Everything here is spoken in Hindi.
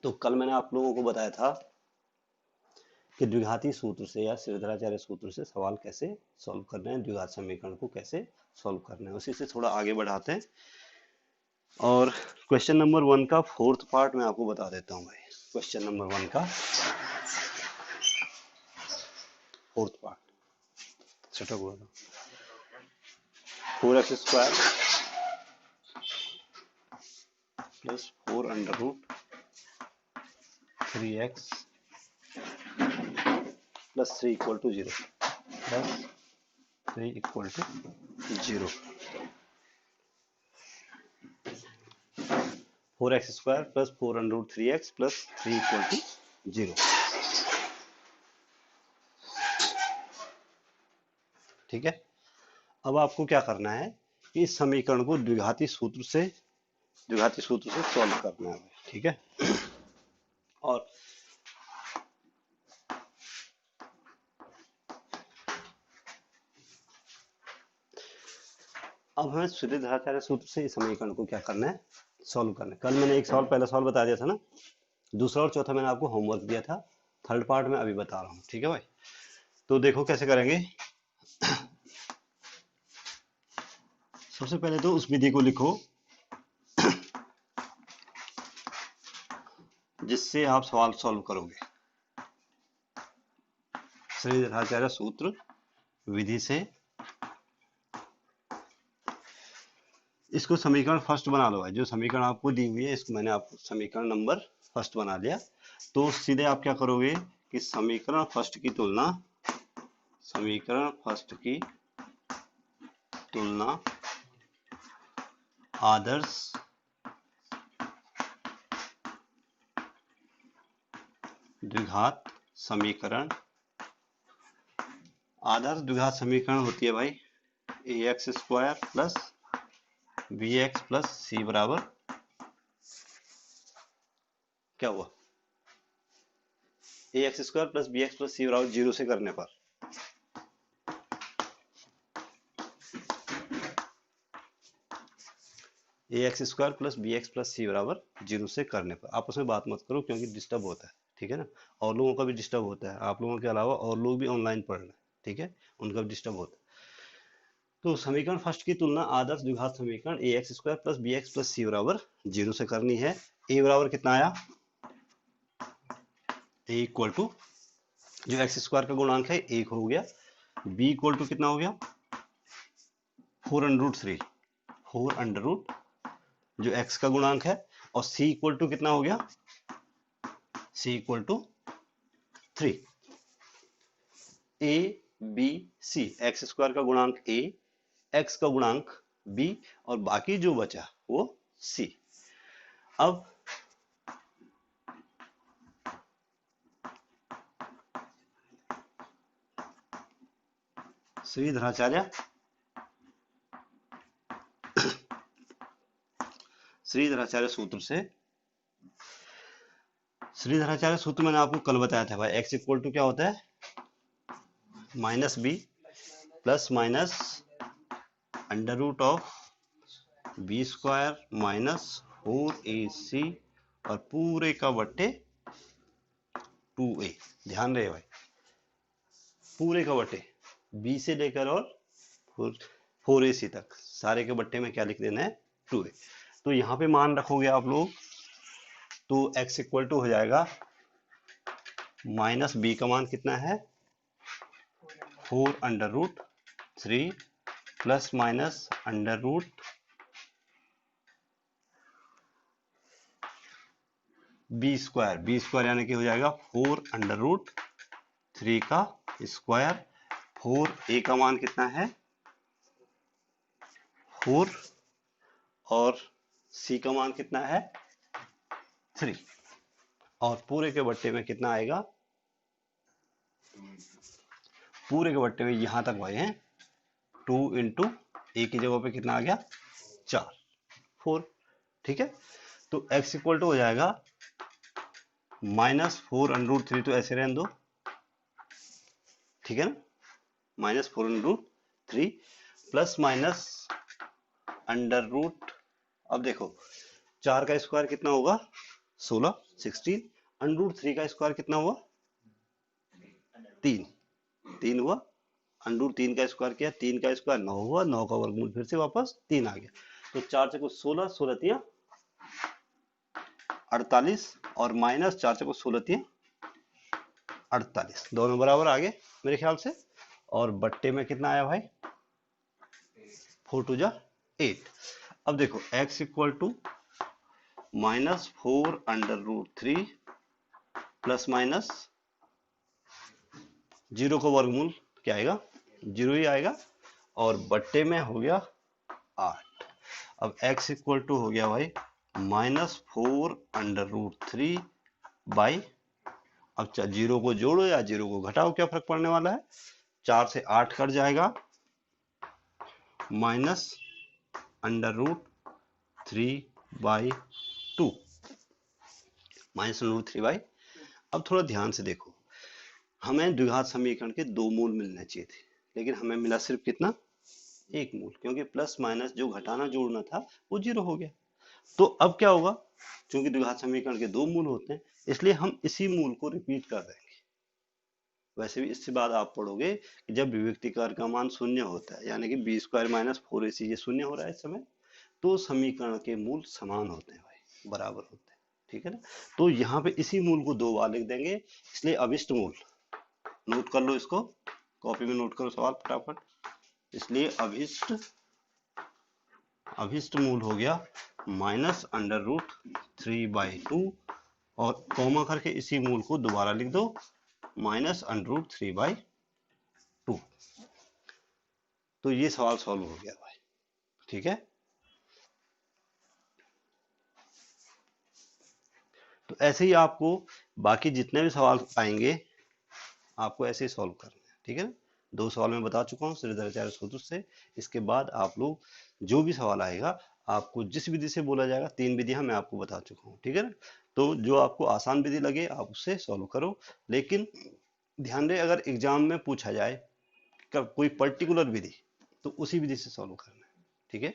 तो कल मैंने आप लोगों को बताया था कि द्विघाती सूत्र से या श्रीधराचार्य सूत्र से सवाल कैसे सॉल्व करना है, द्विघात समीकरण को कैसे सॉल्व करना है, उसी से थोड़ा आगे बढ़ाते हैं। और क्वेश्चन नंबर 1 का फोर्थ पार्ट मैं आपको बता देता हूँ भाई। क्वेश्चन नंबर 1 का फोर्थ पार्ट छठा हुआ था। 4x² plus 4 under root 3x plus 3 equal to 0 plus 3 equal to 0। 4x² plus 4 under root 3x plus 3 equal to 0। ठीक है, अब आपको क्या करना है कि इस समीकरण को द्विघाती सूत्र से सॉल्व करना है। ठीक है, और अब हमें श्रीधराचार्य सूत्र से इस समीकरण को क्या करना है, सॉल्व करना है। कल मैंने एक सवाल पहला सवाल बता दिया था ना, दूसरा और चौथा मैंने आपको होमवर्क दिया था, थर्ड पार्ट में अभी बता रहा हूँ। ठीक है भाई, तो देखो कैसे करेंगे। सबसे पहले तो उस विधि को लिखो जिससे आप सवाल सॉल्व करोगे। श्रीधराचार्य सूत्र विधि से इसको समीकरण फर्स्ट बना लो भाई। जो समीकरण आपको दी हुई है इसको मैंने आपको समीकरण नंबर फर्स्ट बना दिया। तो सीधे आप क्या करोगे कि समीकरण फर्स्ट की तुलना आदर्श द्विघात समीकरण। आदर्श द्विघात समीकरण होती है भाई ax² plus bx plus c बराबर क्या हुआ, ax² plus bx plus c बराबर 0 से करने पर ax² plus bx plus c बराबर 0 से करने पर। आपस में बात मत करो क्योंकि डिस्टर्ब होता है। ठीक है ना, और लोगों का भी डिस्टर्ब होता है, आप लोगों के अलावा और लोग भी ऑनलाइन पढ़ रहे हैं। ठीक है, उनका भी डिस्टर्ब होता है। तो समीकरण फर्स्ट की तुलना आदर्श द्विघात समीकरण ax² plus bx plus c बराबर 0 से करनी है। a बराबर कितना आया, a इक्वल टू जो x² का गुणांक है 1 हो गया, b इक्वल टू कितना हो गया 4 अंडर रूट 3, 4 अंडर रूट जो x का गुणांक है, और c इक्वल टू कितना हो गया, c equal to 3। a b c, x² का गुणांक a, x का गुणांक b, और बाकी जो बचा वो c। अब श्रीधराचार्य सूत्र मैंने आपको कल बताया था भाई। x इक्वल टू क्या होता है, minus b plus minus under root of b² minus 4ac और पूरे का बट्टे 2a। ध्यान रहे भाई, पूरे का बट्टे b से लेकर और 4ac तक सारे के बट्टे में क्या लिख देना है, 2a। तो यहाँ पे मान रखोगे आप लोग तो x इक्वल टू हो जाएगा माइनस b का मान कितना है 4 under root 3 plus minus under root b² यानी कि हो जाएगा 4 अंडर रूट 3 का स्क्वायर। 4a का मान कितना है 4 और c का मान कितना है 3, और पूरे के बट्टे में कितना आएगा, पूरे के बट्टे में यहां तक भाई हैं 2 इंटू ए की जगह पे कितना आ गया 4, 4। ठीक है, तो x इक्वल टू हो जाएगा माइनस 4 अंडर रूट 3, तो ऐसे रहने दो। ठीक है ना, minus 4 under root 3 plus minus under root, अब देखो 4 का स्क्वायर कितना होगा 16 16 अंडर रूट 3 का स्क्वायर कितना हुआ 3 3 हुआ अंडर रूट 3 का स्क्वायर किया 3 का स्क्वायर 9 हुआ 9 का वर्गमूल फिर से वापस 3 आ गया तो 4 चौको 16 16 तिया 48 और माइनस 4 चौको 16 तिया 48 दोनों बराबर आ गए मेरे ख्याल से और बट्टे में कितना आया भाई 4 टू जा 8 अब देखो x equal to -4 under root 3 plus minus 0 का वर्गमूल क्या आएगा 0 ही आएगा और बट्टे में हो गया 8 अब x इक्वल टू हो गया भाई -4 अंडर रूट 3 बाई अब 0 को जोड़ो या 0 को घटाओ क्या फर्क पड़ने वाला है 4 से 8 कट जाएगा minus under root 3 by 2 minus under root 3 by अब थोड़ा ध्यान से देखो हमें द्विघात समीकरण के 2 मूल मिलने चाहिए थे लेकिन हमें मिला सिर्फ कितना 1 मूल क्योंकि प्लस माइनस जो घटाना जोड़ना था वो 0 हो गया तो अब क्या होगा क्योंकि द्विघात समीकरण के 2 मूल होते हैं इसलिए हम इसी मूल को रिपीट कर देंगे वैसे भी इसके बाद आप पढ़ोगे कि जब विभक्तिकार का मान शून्य होता है यानी कि बी स्क्वायर माइनस 4ac ये शून्य हो रहा है इस समय तो समीकरण के मूल समान होते हैं भाई बराबर होते हैं ठीक है ना तो यहाँ पे इसी मूल को 2 बार लिख देंगे इसलिए अभिष्ट मूल नोट कर लो इसको कॉपी में नोट करो सवाल फटाफट इसलिए अभिष्ट मूल हो गया माइनस अंडर रूट 3/2 और कॉमा करके इसी मूल को दोबारा लिख दो माइनस अंडर रूट 3/2 तो ये सवाल सॉल्व हो गया भाई ठीक है तो ऐसे ही आपको बाकी जितने भी सवाल आएंगे आपको ऐसे ही सॉल्व करना है ठीक है ना 2 सवाल मैं बता चुका हूँ श्रीधराचार्य सूत्र से इसके बाद आप लोग जो भी सवाल आएगा आपको जिस विधि से बोला जाएगा 3 विधियां मैं आपको बता चुका हूँ ठीक है ना तो जो आपको आसान विधि लगे आप उससे सॉल्व करो लेकिन ध्यान रहे अगर एग्जाम में पूछा जाए कोई पर्टिकुलर विधि तो उसी विधि से सॉल्व करना है ठीक है